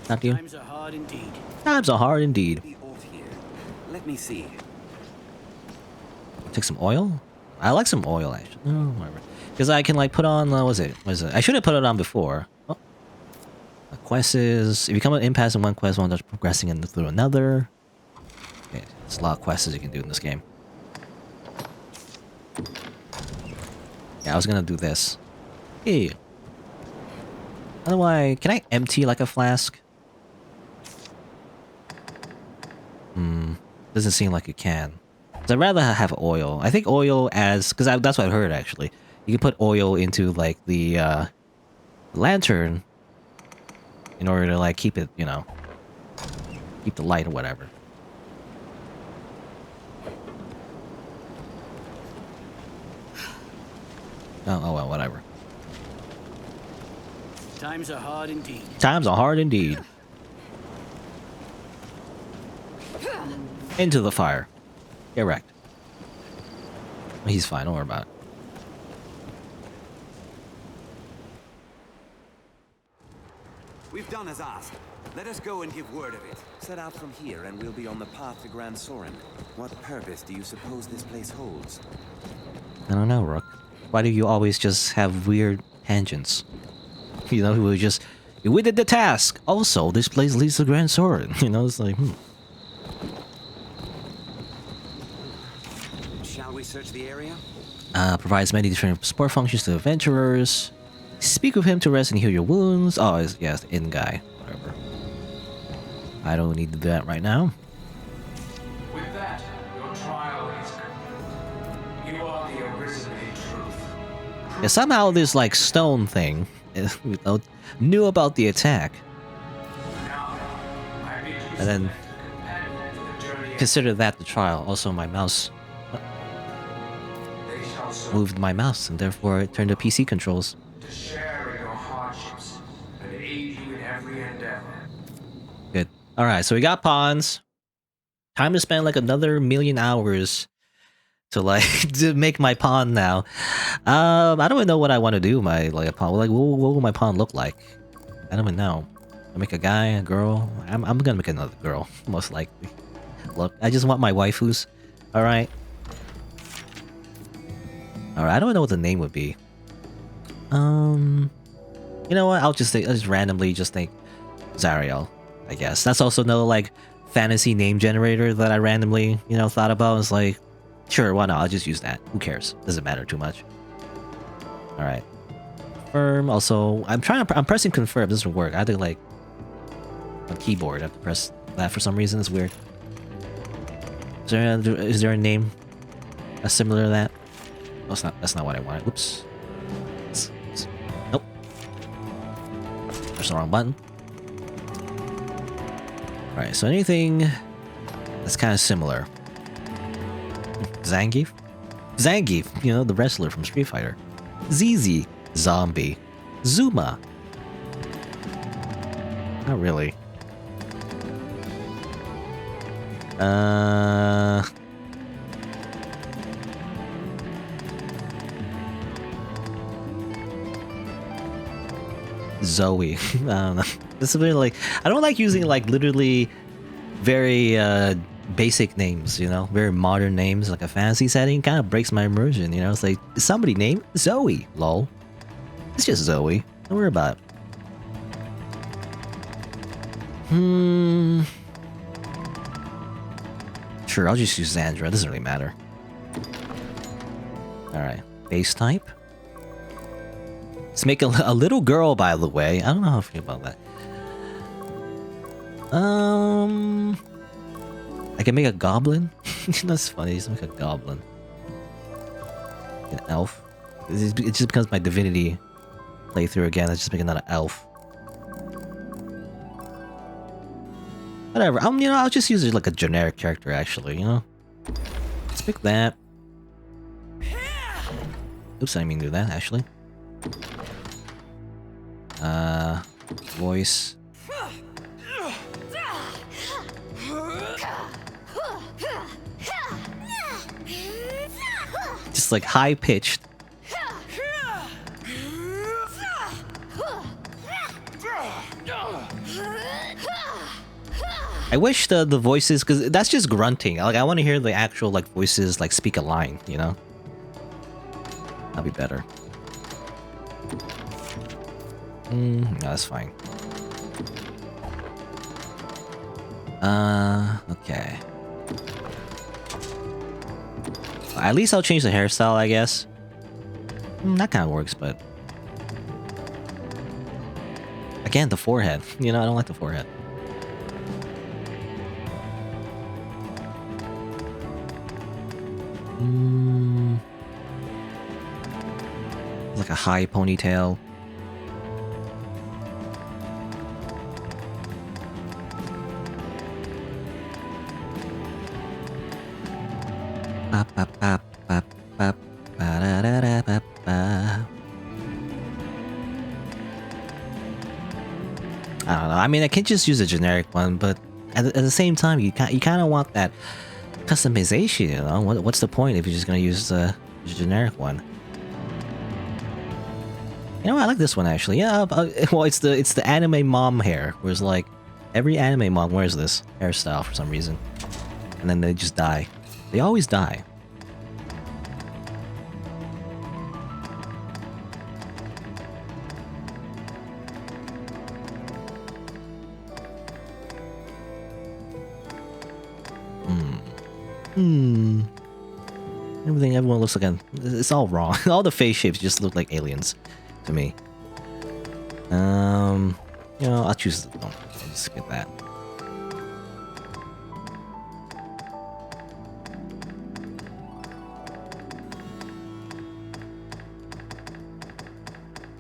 Not you. Times are hard indeed. Times are hard indeed. Let me see. Take some oil? I like some oil, actually. Oh, whatever. Because I can, like, put on... what was it? I should have put it on before. Oh. The quest is... If you come an impasse in one quest, one that's progressing through another. Okay, there's a lot of quests you can do in this game. Yeah, I was gonna do this. Hey. How do I... Can I empty, like, a flask? Doesn't seem like you can. So I'd rather have oil. I think oil as... Because that's what I heard, actually. You can put oil into, like, the lantern in order to, like, keep it, you know, keep the light or whatever. Oh well, whatever. Times are hard indeed. Times are hard indeed. Into the fire. Get wrecked. He's fine, don't worry about it. We've done as asked. Let us go and give word of it. Set out from here and we'll be on the path to Grand Soren. What purpose do you suppose this place holds? I don't know, Rook. Why do you always just have weird tangents? You know, who just... We did the task! Also, this place leads to Grand Soren. You know, it's like, Shall we search the area? Provides many different support functions to adventurers. Speak with him to rest and heal your wounds. Oh, yeah, it's the inn guy. Whatever. I don't need to do that right now. With that, your trial is complete. You are the Arisen in truth. Yeah, somehow this, like, stone thing knew about the attack. And then consider that the trial. Also, my mouse moved my mouse, and therefore it turned to PC controls. To share in your hardships and aid you in every endeavor. Good. Alright, so we got pawns. Time to spend like another 1,000,000 hours to like to make my pawn now. I don't even know what I want to do my like a pawn. Like what will my pawn look like? I don't even know. I make a guy, a girl. I'm gonna make another girl, most likely. Look, I just want my waifus. Alright. Alright, I don't know what the name would be. You know what? I'll just randomly think Zariel, I guess. That's also no like fantasy name generator that I randomly, you know, thought about. It's like, sure, why not? I'll just use that. Who cares? Doesn't matter too much. Alright. Confirm. Also, I'm pressing confirm. It doesn't work. I have to like on keyboard. I have to press that for some reason. It's weird. Is there a name that's similar to that? Oh, that's not what I wanted. Oops. Nope. Press the wrong button. Alright, so anything that's kind of similar. Zangief? Zangief, you know, the wrestler from Street Fighter. ZZ, zombie. Zuma. Not really. Zoe. I don't know. This is really like, I don't like using like literally very basic names, you know, very modern names, like a fantasy setting. Kind of breaks my immersion, you know. It's like, is somebody named Zoe? Lol. It's just Zoe. Don't worry about it. Sure, I'll just use Xandra. It doesn't really matter. Alright. Base type. Let's make a little girl, by the way. I don't know how I feel about that. I can make a goblin. That's funny. Just make a goblin. An elf. It just becomes my divinity playthrough again. Let's just make another elf. Whatever. You know, I'll just use it like a generic character, actually. You know, Let's pick that. Oops, I didn't mean to do that, actually. Voice. Just like high-pitched. I wish the voices, because that's just grunting. Like, I want to hear the actual like voices like speak a line, you know? That'd be better. No, that's fine. Okay. At least I'll change the hairstyle, I guess. That kind of works, but... Again, the forehead. You know, I don't like the forehead. Like a high ponytail. I don't know. I mean, I can just use a generic one, but at the same time, you kind of want that customization. You know, what's the point if you're just gonna use the generic one? You know, I like this one actually. Yeah, well, it's the anime mom hair, whereas like every anime mom wears this hairstyle for some reason, and then they just die. They always die. Everyone looks like it's all wrong. All the face shapes just look like aliens to me. You know, I'll choose. I'll just get that.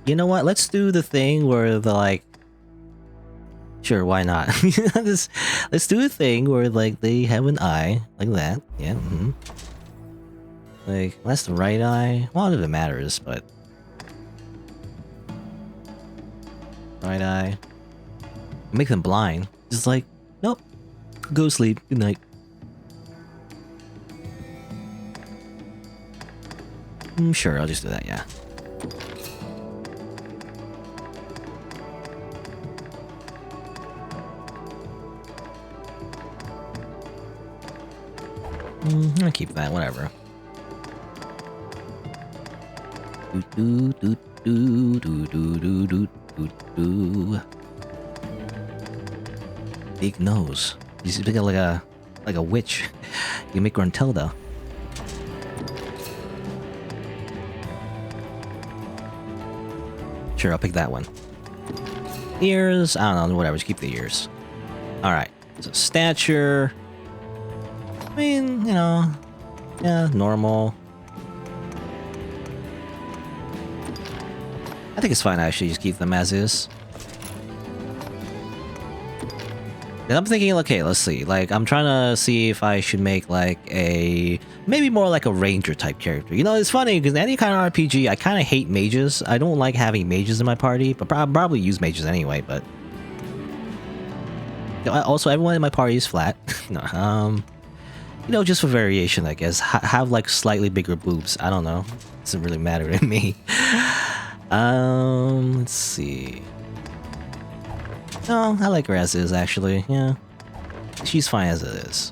You know what? Let's do the thing where the like. Sure, why not? Let's do a thing where like they have an eye like that. Yeah. Like that's the right eye. Well, none of it matters, but right eye. Make them blind. Just like nope. Go sleep. Good night. Sure, I'll just do that. Yeah. I'll keep that, whatever. Big nose. You speak like a witch. You make Gruntilda. Sure, I'll pick that one. Ears, I don't know, whatever, just keep the ears. Alright, so stature. I mean, you know, yeah, normal. I think it's fine, actually, just keep them as is. And I'm thinking, okay, let's see. Like, I'm trying to see if I should make, like, maybe more like a ranger type character. You know, it's funny, because in any kind of RPG, I kind of hate mages. I don't like having mages in my party, but I'll probably use mages anyway, but... Also, everyone in my party is flat. No, you know, just for variation, I guess. Have, like, slightly bigger boobs. I don't know. It doesn't really matter to me. Let's see. No, I like her as is, actually. Yeah. She's fine as it is.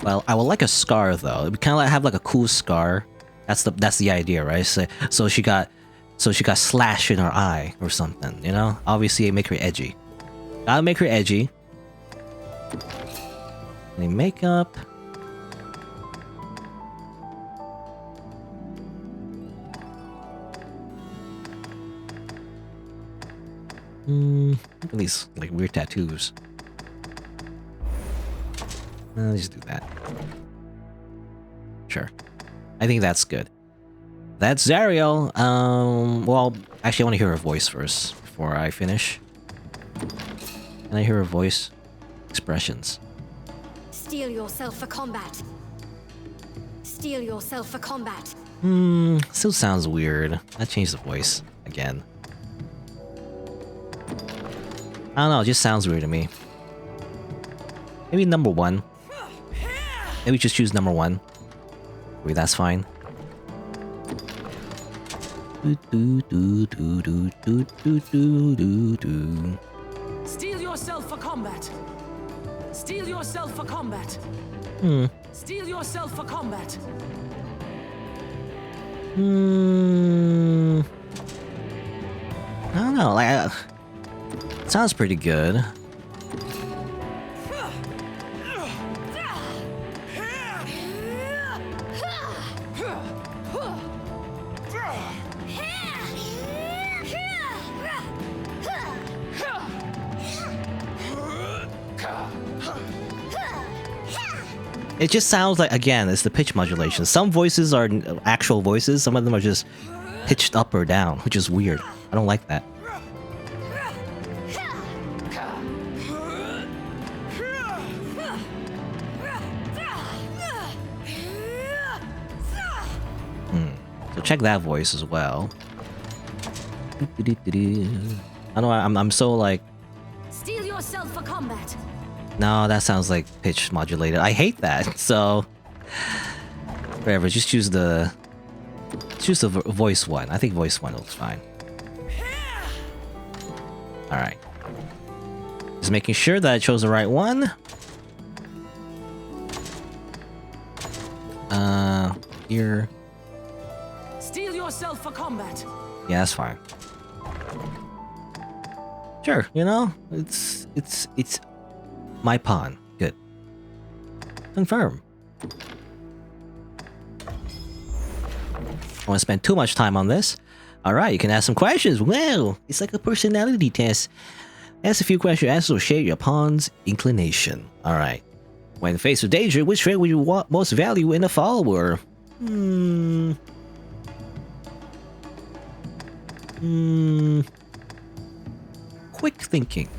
Well, I would like a scar, though. It'd kind of like have, like, a cool scar. That's the idea, right? So she got slash in her eye or something, you know? Obviously, make her edgy. Gotta make her edgy. Any makeup. Look at these like weird tattoos. Let's just do that. Sure. I think that's good. That's Zariel. Well, actually, I want to hear her voice first before I finish. Can I hear her voice? expressions. Steel yourself for combat. Steel yourself for combat. Still sounds weird. I changed the voice again. I don't know, it just sounds weird to me. Maybe number 1. Maybe just choose number 1. Maybe that's fine. Steel yourself for combat. Steel yourself for combat. Steel yourself for combat. I don't know, like, sounds pretty good. It just sounds like, again, it's the pitch modulation. Some voices are actual voices, some of them are just pitched up or down, which is weird. I don't like that. So check that voice as well. I know I'm so like... Steel yourself for combat. No, that sounds like pitch modulated. I hate that. So, whatever. Just choose the voice one. I think voice one looks fine. All right. Just making sure that I chose the right one. Here. Steel yourself for combat. Yeah, that's fine. Sure. You know, it's my pawn. Good. Confirm. I want to spend too much time on this. Alright, you can ask some questions. Wow, it's like a personality test. Ask a few questions, associate your pawn's inclination. Alright. When faced with danger, which trait would you want most value in a follower? Quick thinking.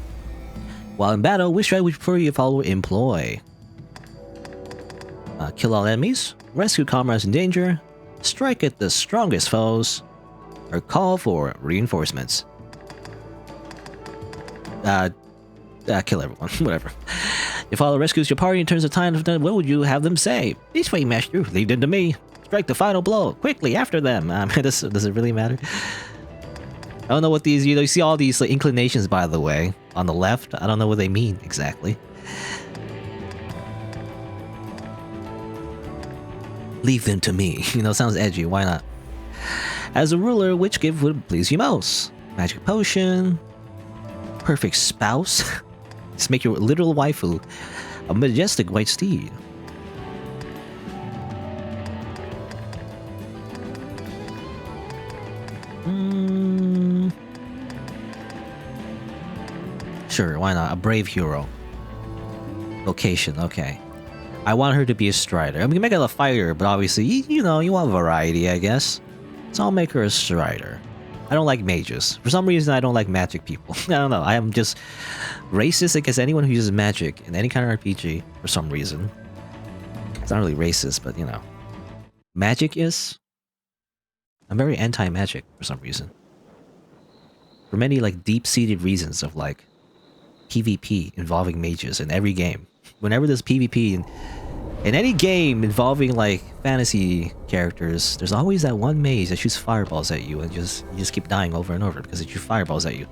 While in battle, which trait would you prefer your follower employ? Kill all enemies, rescue comrades in danger, strike at the strongest foes, or call for reinforcements. Kill everyone, whatever. Your follower rescues your party in terms of time, what would you have them say? This way, master, leave them to me. Strike the final blow, quickly, after them. Does it really matter? I don't know what these, you see all these like, inclinations, by the way, on the left. I don't know what they mean exactly. Leave them to me. You know, sounds edgy. Why not? As a ruler, which gift would please you most? Magic potion, perfect spouse. Just make your literal waifu a majestic white steed. Sure, why not? A brave hero. Location, okay. I want her to be a strider. I mean, we can make her a fighter, but obviously, you know, you want variety, I guess. So I'll make her a strider. I don't like mages. For some reason, I don't like magic people. I don't know. I am just racist against anyone who uses magic in any kind of RPG for some reason. It's not really racist, but you know. Magic is... I'm very anti-magic for some reason. For many, like, deep-seated reasons of, like, PvP involving mages in every game. Whenever there's PvP in any game involving like fantasy characters, there's always that one mage that shoots fireballs at you and you just keep dying over and over because it shoots fireballs at you.